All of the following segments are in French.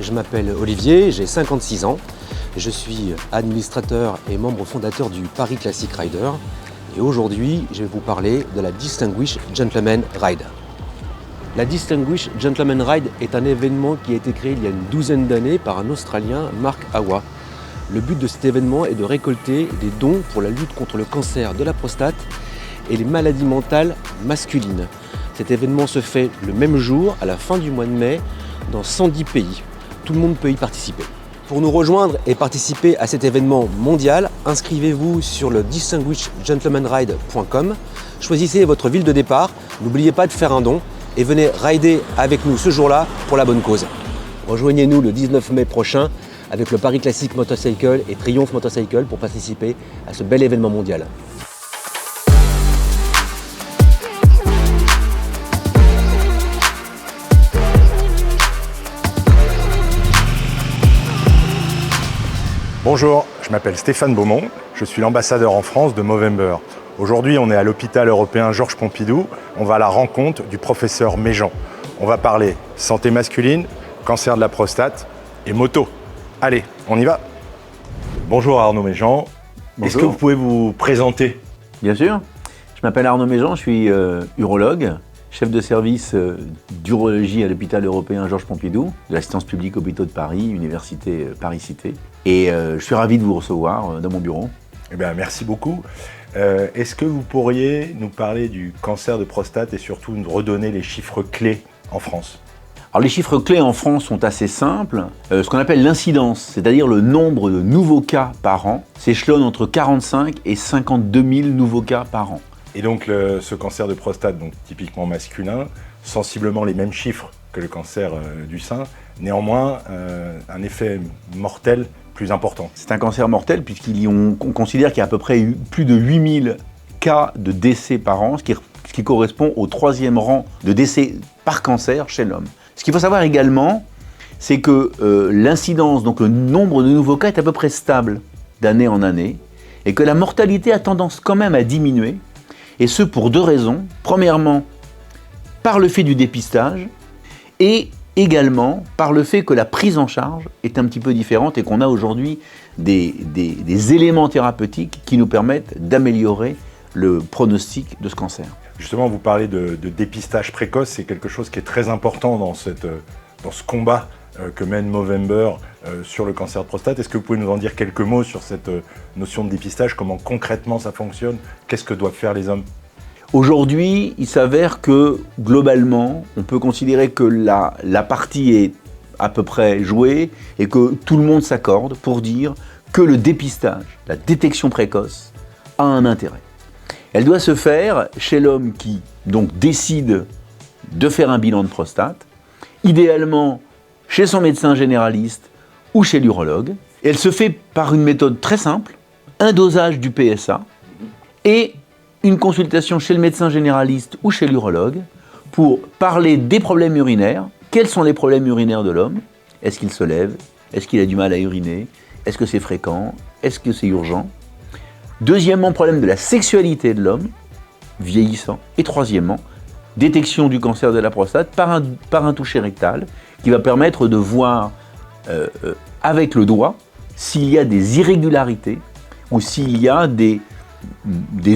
je m'appelle Olivier, j'ai 56 ans. Je suis administrateur et membre fondateur du Paris Classic Rider. Et aujourd'hui, je vais vous parler de la Distinguished Gentleman Ride. La Distinguished Gentleman Ride est un événement qui a été créé il y a une douzaine d'années par un Australien, Mark Awa. Le but de cet événement est de récolter des dons pour la lutte contre le cancer de la prostate et les maladies mentales masculines. Cet événement se fait le même jour, à la fin du mois de mai, dans 110 pays. Tout le monde peut y participer. Pour nous rejoindre et participer à cet événement mondial, inscrivez-vous sur le distinguishedgentlemanride.com. Choisissez votre ville de départ, n'oubliez pas de faire un don et venez rider avec nous ce jour-là pour la bonne cause. Rejoignez-nous le 19 mai prochain avec le Paris Classic Motorcycle et Triumph Motorcycle pour participer à ce bel événement mondial. Bonjour, je m'appelle Stéphane Beaumont, je suis l'ambassadeur en France de Movember. Aujourd'hui, on est à l'hôpital européen Georges Pompidou. On va à la rencontre du professeur Méjean. On va parler santé masculine, cancer de la prostate et moto. Allez, on y va. Bonjour Arnaud Méjean. Est-ce que vous pouvez vous présenter? Bien sûr. Je m'appelle Arnaud Méjean, je suis urologue, chef de service d'urologie à l'hôpital européen Georges Pompidou, de l'assistance publique hôpitaux de Paris, Université Paris-Cité. Et je suis ravi de vous recevoir dans mon bureau. Eh bien, merci beaucoup. Est-ce que vous pourriez nous parler du cancer de prostate et surtout nous redonner les chiffres clés en France? Alors les chiffres clés en France sont assez simples. Ce qu'on appelle l'incidence, c'est-à-dire le nombre de nouveaux cas par an, s'échelonne entre 45 et 52 000 nouveaux cas par an. Et donc ce cancer de prostate, donc typiquement masculin, sensiblement les mêmes chiffres que le cancer du sein, néanmoins un effet mortel plus important. C'est un cancer mortel puisqu'on considère qu'il y a à peu près plus de 8000 cas de décès par an, ce qui correspond au 3e rang de décès par cancer chez l'homme. Ce qu'il faut savoir également, c'est que l'incidence, donc le nombre de nouveaux cas est à peu près stable d'année en année et que la mortalité a tendance quand même à diminuer, et ce pour deux raisons. Premièrement, par le fait du dépistage et également par le fait que la prise en charge est un petit peu différente et qu'on a aujourd'hui des éléments thérapeutiques qui nous permettent d'améliorer le pronostic de ce cancer. Justement, vous parlez de dépistage précoce, c'est quelque chose qui est très important dans ce combat que mène Movember sur le cancer de prostate. Est-ce que vous pouvez nous en dire quelques mots sur cette notion de dépistage, comment concrètement ça fonctionne, qu'est-ce que doivent faire les hommes? Aujourd'hui, il s'avère que globalement, on peut considérer que la partie est à peu près jouée et que tout le monde s'accorde pour dire que le dépistage, la détection précoce, a un intérêt. Elle doit se faire chez l'homme qui donc décide de faire un bilan de prostate, idéalement chez son médecin généraliste ou chez l'urologue. Elle se fait par une méthode très simple, un dosage du PSA et une consultation chez le médecin généraliste ou chez l'urologue pour parler des problèmes urinaires. Quels sont les problèmes urinaires de l'homme? Est-ce qu'il se lève? Est-ce qu'il a du mal à uriner? Est-ce que c'est fréquent? Est-ce que c'est urgent? Deuxièmement, problème de la sexualité de l'homme, vieillissant. Et troisièmement, détection du cancer de la prostate par un toucher rectal qui va permettre de voir avec le doigt s'il y a des irrégularités ou s'il y a des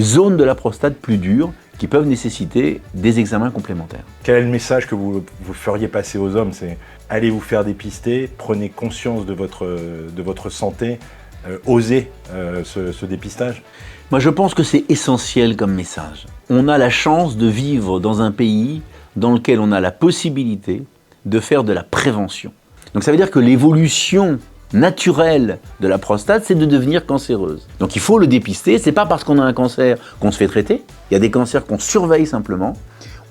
zones de la prostate plus dures qui peuvent nécessiter des examens complémentaires. Quel est le message que vous feriez passer aux hommes? C'est allez vous faire dépister, prenez conscience de votre santé, osez ce dépistage? Moi je pense que c'est essentiel comme message. On a la chance de vivre dans un pays dans lequel on a la possibilité de faire de la prévention. Donc ça veut dire que l'évolution naturelle de la prostate, c'est de devenir cancéreuse. Donc il faut le dépister, c'est pas parce qu'on a un cancer qu'on se fait traiter, il y a des cancers qu'on surveille simplement.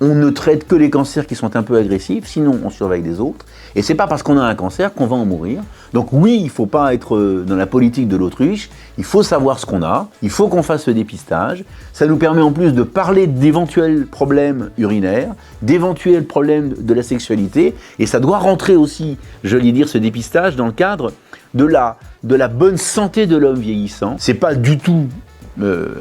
On ne traite que les cancers qui sont un peu agressifs, sinon on surveille les autres. Et c'est pas parce qu'on a un cancer qu'on va en mourir. Donc oui, il ne faut pas être dans la politique de l'autruche, il faut savoir ce qu'on a, il faut qu'on fasse ce dépistage. Ça nous permet en plus de parler d'éventuels problèmes urinaires, d'éventuels problèmes de la sexualité, et ça doit rentrer aussi, je vais dire, ce dépistage dans le cadre de la bonne santé de l'homme vieillissant. C'est pas du tout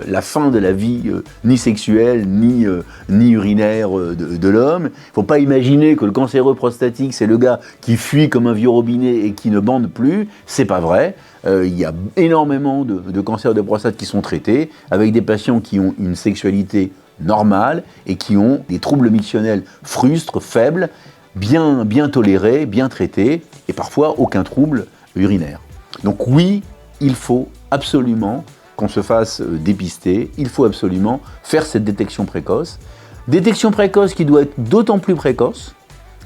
la fin de la vie ni sexuelle ni urinaire de l'homme. Il ne faut pas imaginer que le cancéreux prostatique, c'est le gars qui fuit comme un vieux robinet et qui ne bande plus. C'est pas vrai. Il y a énormément de cancers de prostate qui sont traités avec des patients qui ont une sexualité normale et qui ont des troubles mictionnels frustres, faibles, bien tolérés, bien traités et parfois aucun trouble urinaire. Donc oui, il faut absolument qu'on se fasse dépister, il faut absolument faire cette détection précoce. Détection précoce qui doit être d'autant plus précoce,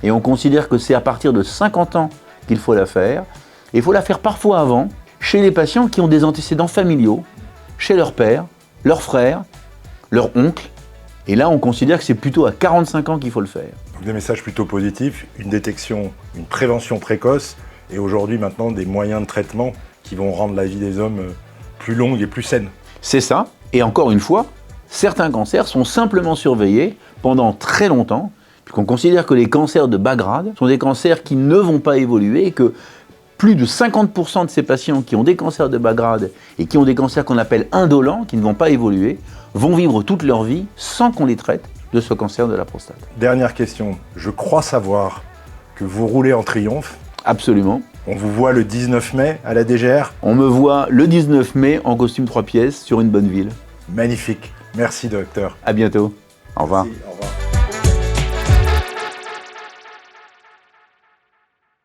et on considère que c'est à partir de 50 ans qu'il faut la faire, et il faut la faire parfois avant, chez les patients qui ont des antécédents familiaux, chez leur père, leur frère, leur oncle, et là on considère que c'est plutôt à 45 ans qu'il faut le faire. Donc des messages plutôt positifs, une détection, une prévention précoce, et aujourd'hui maintenant des moyens de traitement qui vont rendre la vie des hommes plus longue et plus saine. C'est ça, et encore une fois, certains cancers sont simplement surveillés pendant très longtemps, puisqu'on considère que les cancers de bas grade sont des cancers qui ne vont pas évoluer et que plus de 50% de ces patients qui ont des cancers de bas grade et qui ont des cancers qu'on appelle indolents, qui ne vont pas évoluer, vont vivre toute leur vie sans qu'on les traite de ce cancer de la prostate. Dernière question, je crois savoir que vous roulez en triomphe. Absolument. On vous voit le 19 mai à la DGR. On me voit le 19 mai en costume 3 pièces sur une bonne ville. Magnifique. Merci docteur. À bientôt. Au revoir. Merci.